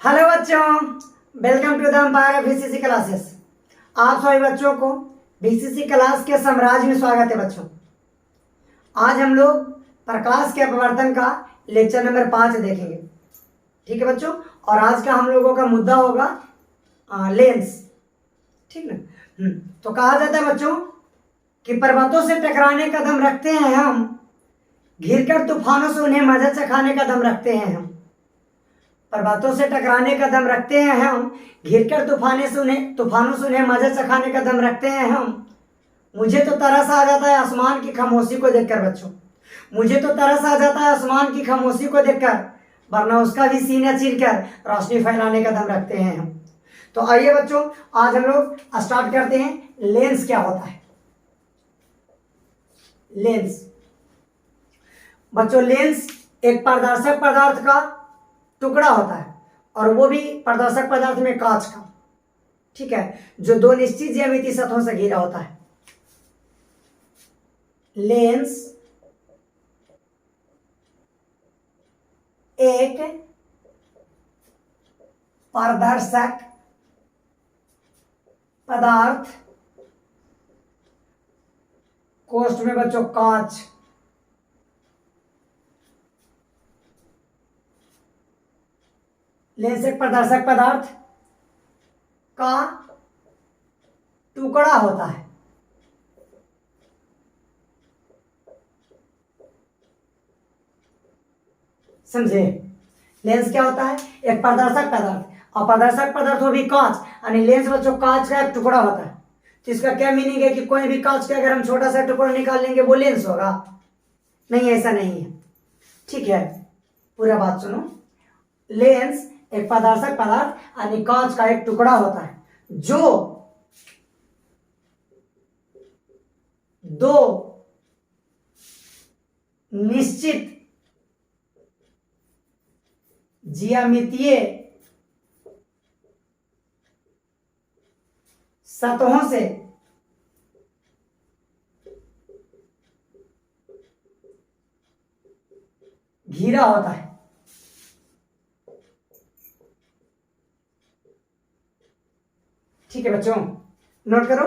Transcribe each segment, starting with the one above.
Hello बच्चों, welcome to the empire of BCC classes. आप सभी बच्चों को बीसीसी क्लास के साम्राज्य में स्वागत है। बच्चों, आज हम लोग प्रकाश के अपवर्तन का लेक्चर नंबर 5 देखेंगे। ठीक है बच्चों, और आज का हम लोगों का मुद्दा होगा लेंस। ठीक ना। तो कहा जाता है बच्चों कि पर्वतों से टकराने का दम रखते हैं हम, घिरकर तूफानों से उन्हें मजा चखाने का दम रखते हैं हम। पर्वतों से टकराने का दम रखते हैं हम, घिरकर तूफानों से उन्हें मजा चखाने का दम रखते हैं हम। मुझे तो तरस आ जाता है आसमान की खामोशी को देखकर बच्चों, मुझे तो तरस आ जाता है आसमान की खामोशी को देखकर, वरना उसका भी सीना चीरकर रोशनी फैलाने का दम रखते हैं हम। तो आइए बच्चों, आज हम लोग स्टार्ट करते हैं। लेंस क्या होता है? लेंस बच्चों, लेंस एक पारदर्शक पदार्थ का टुकड़ा होता है, और वो भी पारदर्शक पदार्थ में कांच का। ठीक है, जो दो निश्चित ज्यामितीय सतहों से घिरा होता है। लेंस एक पारदर्शक पदार्थ, कोष्ठ में बच्चों कांच, लेंस एक पारदर्शक पदार्थ का टुकड़ा होता है। समझे? लेंस क्या होता है? एक पारदर्शक पदार्थ, और पारदर्शक पदार्थ वो भी कांच, यानी लेंस बच्चों कांच का एक टुकड़ा होता है। तो इसका क्या मीनिंग है कि कोई भी कांच का अगर हम छोटा सा टुकड़ा निकाल लेंगे वो लेंस होगा? नहीं, ऐसा नहीं है। ठीक है, पूरा बात सुनो। लेंस एक पारदर्शक पदार्थ यानी कांच का एक टुकड़ा होता है, जो दो निश्चित ज्यामितीय सतहों से घिरा होता है। ठीक है बच्चों, नोट करो।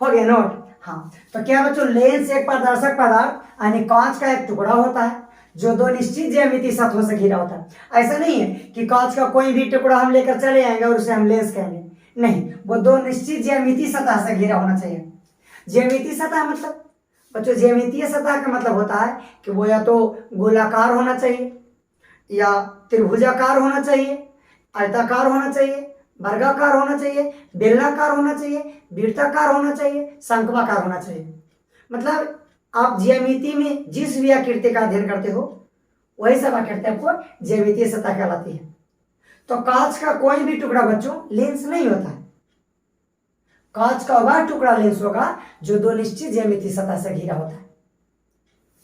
हो गया नोट? हाँ, तो क्या बच्चों, लेंस एक पारदर्शक पदार्थ यानी कांच का एक टुकड़ा होता है, जो दो निश्चित ज्यामितीय सतहों से घिरा होता है। ऐसा नहीं है कि कांच का कोई भी टुकड़ा हम लेकर चले आएंगे और उसे हम लेंस कहेंगे। नहीं, वो दो निश्चित ज्यामितीय सतह से घिरा होना चाहिए। ज्यामितीय सतह मतलब बच्चों, ज्यामितीय सतह का मतलब होता है कि वो या तो गोलाकार होना चाहिए, या त्रिभुजाकार होना चाहिए, आयताकार होना चाहिए, वर्गाकार होना चाहिए, बेलनाकार होना चाहिए, वृत्ताकार होना चाहिए, शंक्वाकार होना चाहिए। मतलब आप ज्यामिति में जिस भी आकृति का अध्ययन करते हो वही सब आकृति आपको ज्यामितीय सतह कहलाती है। तो कांच का कोई भी टुकड़ा बच्चों लेंस नहीं होता है। कांच का वह टुकड़ा लेंस होगा जो दो निश्चित ज्यामितीय सतह से घिरा होता है।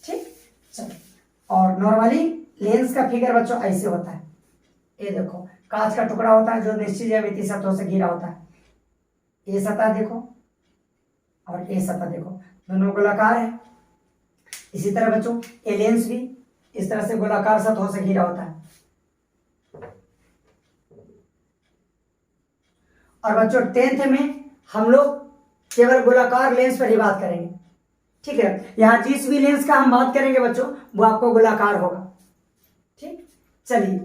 ठीक, चलो। और नॉर्मली लेंस का फिगर बच्चों ऐसे होता है। ये देखो, कांच का टुकड़ा होता है जो निश्चित ज्यामितीय सतहों से घिरा होता है। ये सतह देखो और ये सतह देखो, दोनों गोलाकार है। इसी तरह बच्चों ये लेंस भी इस तरह से गोलाकार सतहों से घिरा होता है। और बच्चों 10th में हम लोग केवल गोलाकार लेंस पर ही बात करेंगे। ठीक है, यहां जिस भी लेंस का हम बात करेंगे बच्चों वो आपको गोलाकार होगा। ठीक, चलिए।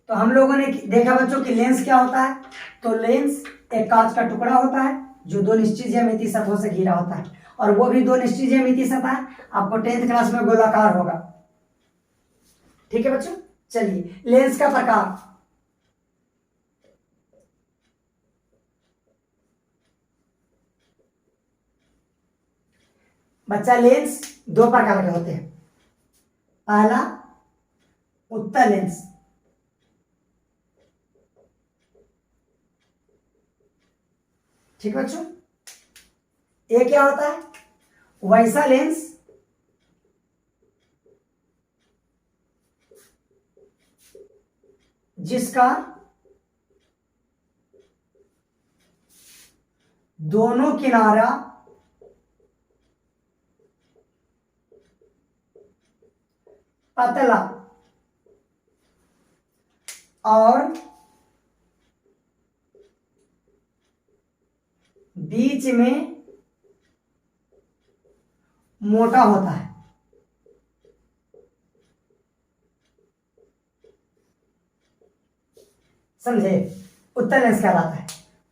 तो हम लोगों ने देखा बच्चों कि लेंस क्या होता है। तो लेंस एक कांच का टुकड़ा होता है जो दो निश्चित ज्यामितीय सतहों से घिरा होता है, और वो भी दो निश्चित ज्यामितीय सतह आपको 10th क्लास में गोलाकार होगा। ठीक है बच्चों, चलिए। लेंस का प्रकार, बच्चा लेंस दो प्रकार के होते हैं। पहला उत्तल लेंस, ठीक बच्चों। ये क्या होता है? वैसा लेंस जिसका दोनों किनारा पतला और बीच में मोटा होता है। समझे? उत्तल लेंस कहलाता है।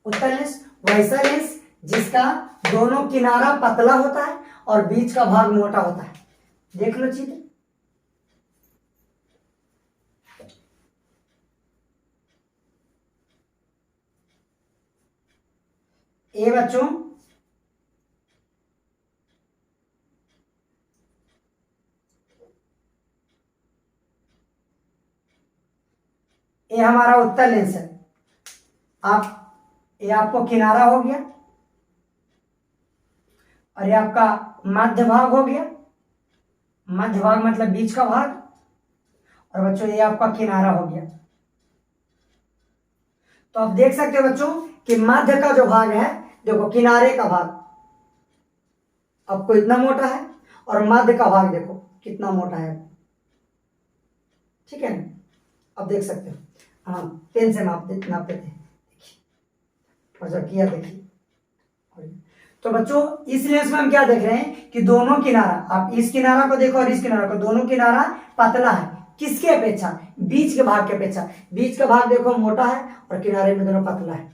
उत्तल लेंस वैसा लेंस जिसका दोनों किनारा पतला होता है और बीच का भाग मोटा होता है। देख लो चित्र। ए बच्चों, ये हमारा उत्तल लेंस है। ये आपको किनारा हो गया और ये आपका मध्य भाग हो गया। मध्य भाग मतलब बीच का भाग। और बच्चों ये आपका किनारा हो गया। तो आप देख सकते हो बच्चों कि मध्य का जो भाग है, देखो किनारे का भाग आपको इतना मोटा है और मध्य का भाग देखो कितना मोटा है। ठीक है ना? अब देख सकते हो। हाँ, पेन से नापते थे और जब किया देखिए। तो बच्चों इस लेंस में हम क्या देख रहे हैं कि दोनों किनारा, आप इस किनारा को देखो और इस किनारा को, दोनों किनारा पतला है। किसके अपेक्षा? बीच के भाग के अपेक्षा। बीच का भाग देखो मोटा है और किनारे में दोनों पतला है।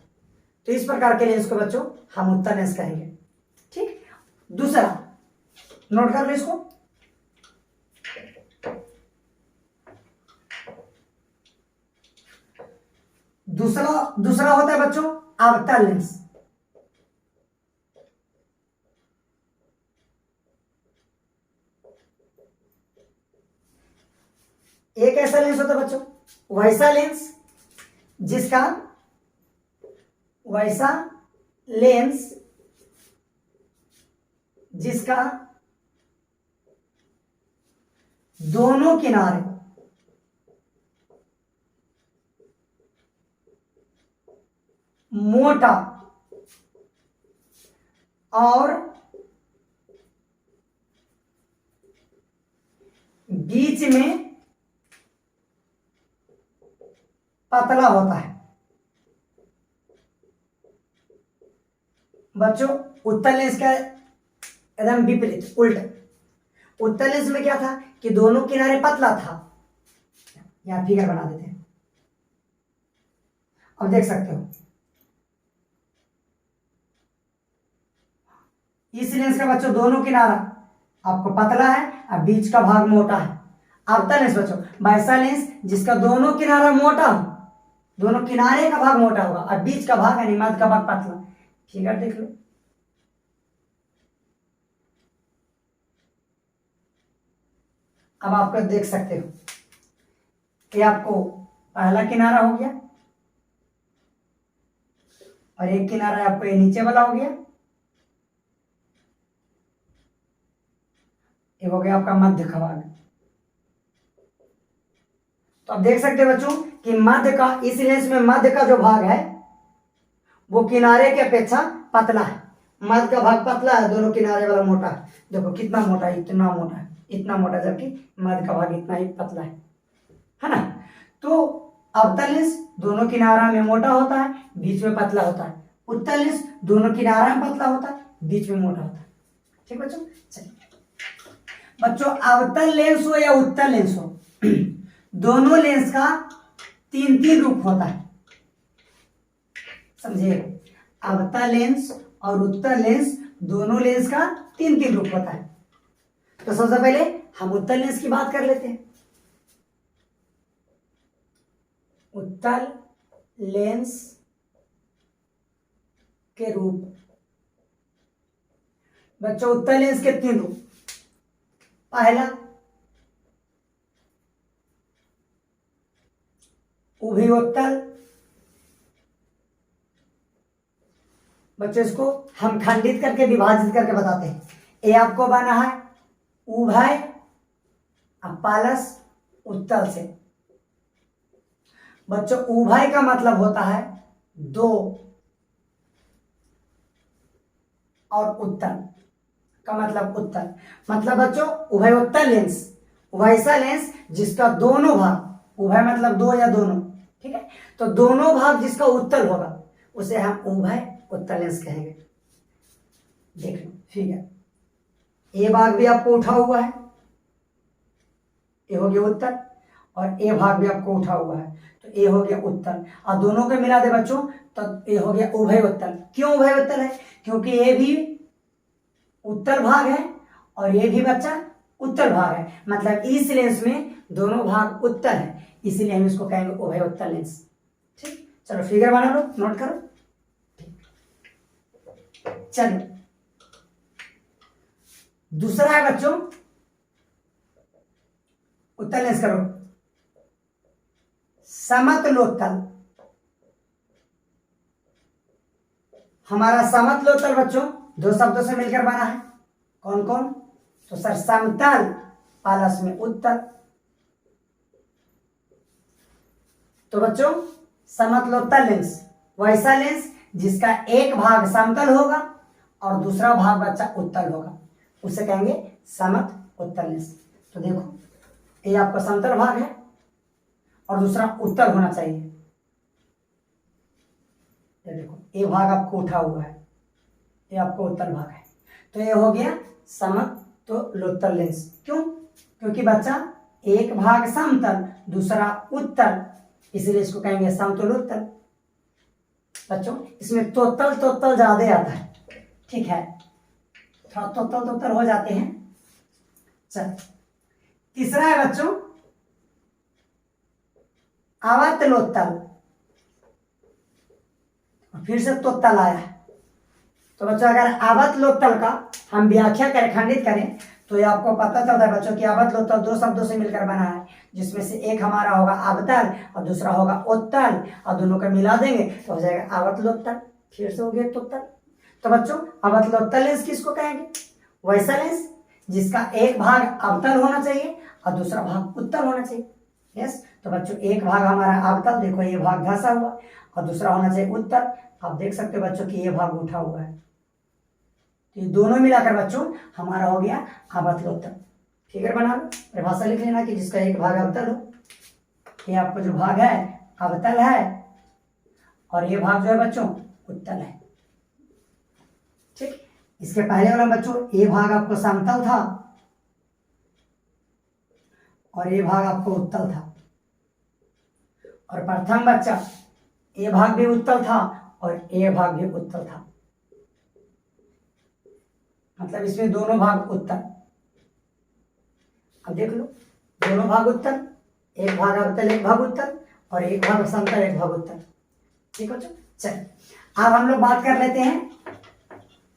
तो इस प्रकार के लेंस को बच्चों हम उत्तल लेंस कहेंगे। ठीक। दूसरा नोट कर लो इसको। दूसरा होता है बच्चों अवतल लेंस। एक ऐसा लेंस होता है बच्चों, वैसा लेंस जिसका दोनों किनारे मोटा और बीच में पतला होता है। बच्चों उत्तल लेंस का एकदम विपरीत, उल्टा। उत्तल लेंस में क्या था कि दोनों किनारे पतला था। यहां फिगर बना देते हैं, अब देख सकते हो। इस लेंस का बच्चों दोनों किनारा आपको पतला है और बीच का भाग मोटा है। अवतल लेंस बच्चों वैसा लेंस जिसका दोनों किनारा मोटा हो, दोनों किनारे का भाग मोटा होगा और बीच का भाग यानी मध्य का भाग पतला। फिगर देख लो। अब आपको देख सकते हो कि आपको पहला किनारा हो गया और एक किनारा आपको ये नीचे वाला हो गया। ये हो गया आपका मध्य का भाग। तो आप देख सकते हो बच्चों कि मध्य का, इस लेंस में मध्य का जो भाग है वो किनारे की अपेक्षा पतला है। मध्य का भाग पतला है, दोनों किनारे वाला मोटा है। देखो कितना मोटा है, इतना मोटा है, इतना मोटा, जबकि मध्य का भाग इतना ही पतला है ना? तो अवतल लेंस दोनों किनारा में मोटा होता है, बीच में पतला होता है। उत्तल लेंस दोनों किनारा में पतला होता है, बीच में मोटा होता है। ठीक बच्चों? चलिए बच्चों, अवतल लेंस हो या उत्तल लेंस हो, दोनों लेंस का तीन तीन रूप होता है। समझिए, अवतल लेंस और उत्तल लेंस दोनों लेंस का तीन तीन रूप होता है। तो सबसे पहले हम उत्तल लेंस की बात कर लेते हैं। उत्तल लेंस के रूप बच्चों, उत्तल लेंस के तीन रूप। पहला उभयोत्तल। बच्चों इसको हम खंडित करके विभाजित करके बताते हैं। ये आपको बना है उभय प्लस उत्तल से। बच्चों उभय का मतलब होता है दो और उत्तल का मतलब उत्तल। मतलब बच्चों उभयोत्तल लेंस, वैसा लेंस जिसका दोनों भाग, उभय मतलब दो या दोनों, ठीक है, तो दोनों भाग जिसका उत्तल होगा उसे हम उभय उत्तल लेंस कहेंगे। देख लो फिगर, ए भाग भी आपको उठा हुआ है, ये हो गया उत्तल, और ए भाग भी आपको उठा हुआ है, तो ये हो गया उत्तल, और दोनों को मिला दे बच्चों तो ये हो गया उभय उत्तल। क्यों उभय उत्तल है? क्योंकि ये भी उत्तल भाग है और ये भी बच्चा उत्तल भाग है, मतलब इस लेंस में दोनों भाग उत्तल है, इसीलिए हम इसको कहेंगे उभय उत्तल लेंस। ठीक, चलो फिगर बना लो, नोट करो। चलो दूसरा है बच्चों उत्तल लेंस, करो समतलोत्तल। हमारा समतलोत्तल बच्चों दो शब्दों से मिलकर बना है, कौन कौन? तो सर समतल प्लस में उत्तल। तो बच्चों समतलोत्तल लेंस वैसा लेंस जिसका एक भाग समतल होगा और दूसरा भाग बच्चा उत्तल होगा, उसे कहेंगे समतलोत्तल लेंस। तो देखो ये आपका समतल भाग है और दूसरा उत्तल होना चाहिए, ये देखो ये भाग आपको उठा हुआ है, ये आपको उत्तल भाग है, तो ये हो गया समतलोत्तल लेंस। क्यों? क्योंकि बच्चा एक भाग समतल दूसरा उत्तल, इसलिए इसको कहेंगे समतलोत्तल। बच्चों इसमें तोतल ज्यादा आता है, ठीक है, थोड़ा तोतल हो जाते हैं। चल तीसरा है बच्चों अवतलोत्तल, फिर से तोतल आया है। तो बच्चों अगर अवतलोत्तल का हम व्याख्या करें, खंडित करें, तो ये आपको पता चलता है बच्चों कि अवतलोत्तल दो शब्दों से मिलकर बना है, जिसमें से एक हमारा होगा अवतल और दूसरा होगा उत्तल, और दोनों को मिला देंगे तो हो जाएगा अवतलोत्तल। फिर से हो गया तोतल। तो बच्चों अवतलोत्तल लेंस किसको कहेंगे? वैसा लेंस जिसका एक भाग अवतल होना चाहिए और दूसरा भाग उत्तल होना चाहिए। यस, तो बच्चों एक भाग हमारा अवतल, देखो ये भाग धंसा हुआ, और दूसरा होना चाहिए उत्तल। आप देख सकते हो बच्चों कि ये भाग उठा हुआ है, तो ये दोनों मिलाकर बच्चों हमारा हो गया अवतलोत्तल। फिगर बना लो, परिभाषा लिख लेना कि जिसका एक भाग अवतल हो, ये आपको जो भाग है अवतल है और ये भाग जो है बच्चों उत्तल है। ठीक, इसके पहले वाला बच्चों ये भाग आपको समतल था और ये भाग आपको उत्तल था, और प्रथम बच्चा ये भाग भी उत्तल था और ये भाग भी उत्तल था, मतलब इसमें दोनों भाग उत्तल। अब देख लो दोनों भाग उत्तल, एक भाग अवतल एक भाग उत्तल, और एक भाग समतल एक भाग उत्तल। ठीक बच्चों, चल अब हम लोग बात कर लेते हैं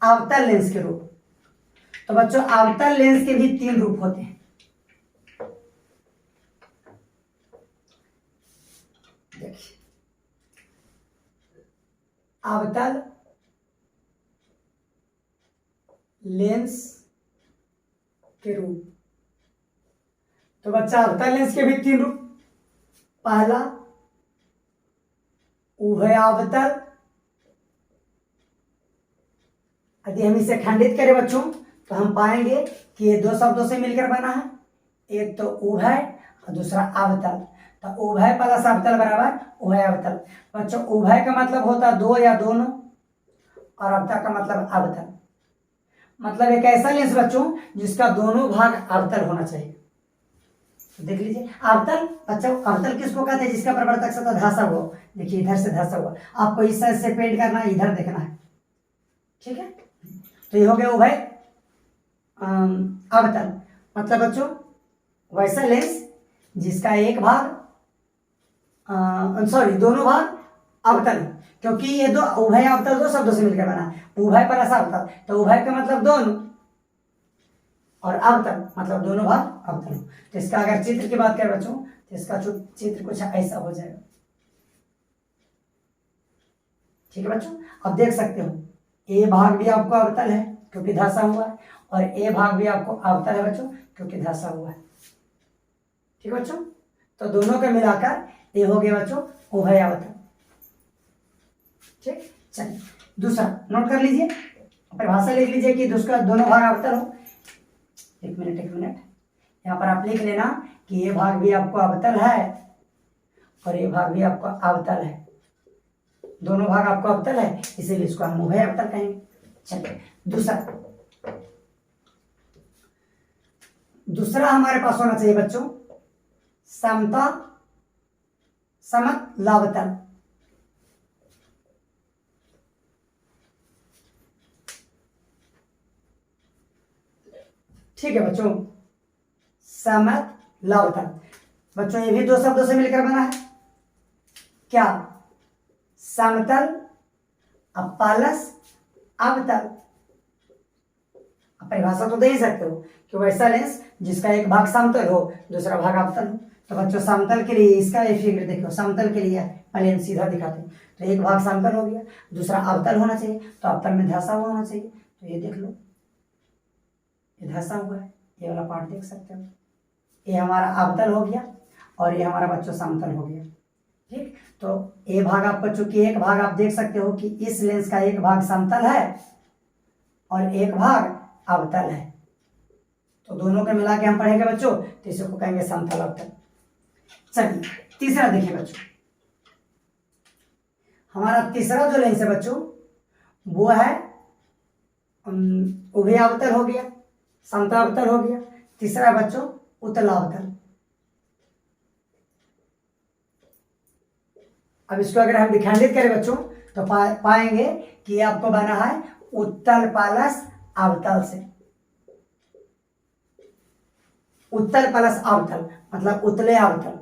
अवतल लेंस के रूप। तो बच्चों अवतल लेंस के भी तीन रूप होते हैं। देखिए अवतल लेंस के रूप, तो बच्चा अवतल लेंस के भी तीन रूप। पहला उभयावतल, यदि हम इसे खंडित करें बच्चों तो हम पाएंगे कि ये दो शब्दों से मिलकर बना है, एक तो उभय और दूसरा अवतल। तो उभय प्लस अवतल बराबर उभय अवतल। बच्चों उभय का मतलब होता है दो या दोनों, और अवतल का मतलब अवतल, मतलब एक ऐसा लेंस बच्चों जिसका दोनों भाग अवतल होना चाहिए। तो देख लीजिए अवतल, बच्चों अवतल किसको कहते हैं? जिसका प्रवर्तक सतह धंसा हुआ। देखिए इधर से धंसा हुआ, आपको इस साइड से पेंट करना है, इधर देखना है, ठीक है। तो ये हो गया उभय अवतल, मतलब बच्चों वैसा लेंस जिसका एक भाग सॉरी दोनों भाग अवतल है, क्योंकि ये दो उभय अवतल दो शब्दों से मिलकर बना है, उभय प्लस अवतल। तो उभय का मतलब दोनों और अवतल मतलब दोनों भाग अवतल। तो इसका अगर चित्र की बात करें बच्चों तो इसका चित्र कुछ ऐसा हो जाएगा। ठीक है बच्चों, अब देख सकते हो ए भाग भी आपको अवतल है क्योंकि धंसा हुआ है, और ए भाग भी आपको अवतल है बच्चों क्योंकि धंसा हुआ है। ठीक है बच्चों, तो दोनों को मिलाकर ये हो गया बच्चों उभय अवतल। ठीक, चलिए दूसरा नोट कर लीजिए, परिभाषा लिख लीजिए कि दूसरा दोनों भाग अवतल हो। एक मिनट यहाँ पर आप लिख लेना कि ये भाग भी आपको अवतल है और ये भाग भी आपको अवतल है, दोनों भाग आपको अवतल है, इसीलिए इसको हम उभय अवतल कहेंगे। चलिए दूसरा हमारे पास होना चाहिए बच्चों समतल समतलावतल। ठीक है बच्चों, समतलावतल। बच्चों ये भी दो शब्दों से मिलकर बना है, क्या? समतल प्लस अवतल। परिभाषा तो दे ही सकते हो कि वैसा लेंस जिसका एक भाग समतल हो दूसरा भाग अवतल हो। तो बच्चों समतल के लिए इसका ये फिगर देखो, समतल के लिए प्लेन सीधा दिखाते हैं, तो एक भाग समतल हो गया, दूसरा अवतल होना चाहिए, तो अवतल में धंसा हुआ होना चाहिए। तो ये देख लो, ये धंसा हुआ है, ये वाला पार्ट देख सकते हो, ये हमारा अवतल हो गया और ये हमारा बच्चों समतल हो गया। ठीक, तो ये भाग आप बच्चों की एक भाग आप देख सकते हो कि इस लेंस का एक भाग समतल है और एक भाग अवतल है, तो दोनों को मिला के हम पढ़ेंगे बच्चों, तो इसको कहेंगे समतल अवतल। चलिए तीसरा देखिए बच्चों, हमारा तीसरा जो लेंस है बच्चों वो है उभय अवतल हो गया, समतल अवतल हो गया। तीसरा बच्चों उत्तलावतल। अब इसको अगर हम विखंडित करें बच्चों तो पाएंगे कि ये आपको बना है उत्तल प्लस अवतल से। उत्तल प्लस अवतल मतलब उतले अवतल।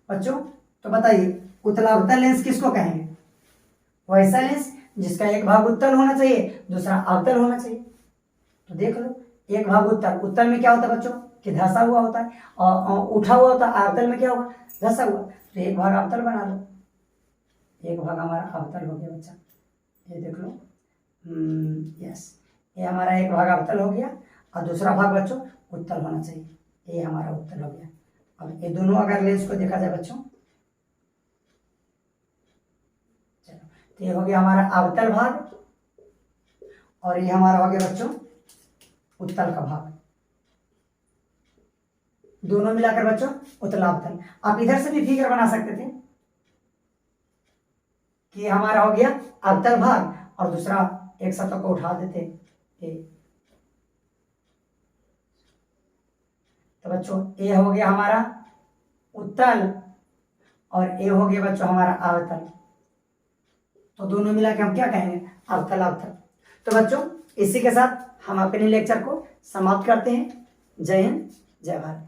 बच्चों तो बताइए उत्तलावतल लेंस किसको कहेंगे? वैसा लेंस जिसका एक भाग उत्तल होना चाहिए दूसरा अवतल होना चाहिए। तो देख लो, एक भाग उत्तल, उत्तल में क्या होता है बच्चों कि धंसा हुआ होता है, और उठा हुआ होता है, अवतल में क्या होगा? धंसा हुआ। तो एक भाग अवतल बना लो, एक भाग हमारा अवतल हो गया बच्चा, ये देख लो। यस, ये हमारा एक भाग अवतल हो गया और दूसरा भाग बच्चों उत्तल होना चाहिए, ये हमारा उत्तल हो गया। अब ये दोनों अगर लेंस को देखा जाए बच्चों, चलो तो ये हो गया हमारा अवतल भाग और ये हमारा हो गया बच्चों उत्तल का भाग, दोनों मिलाकर बच्चों उत्तलावतल। आप इधर से भी फिगर बना सकते थे कि हमारा हो गया अवतल भाग और दूसरा एक सतह को उठा देते ये। तो बच्चों ये हो गया हमारा उत्तल और ये हो गया बच्चों हमारा अवतल, तो दोनों मिला के हम क्या कहेंगे? अवतल अवतल। तो बच्चों इसी के साथ हम अपने लेक्चर को समाप्त करते हैं। जय हिंद, जय भारत।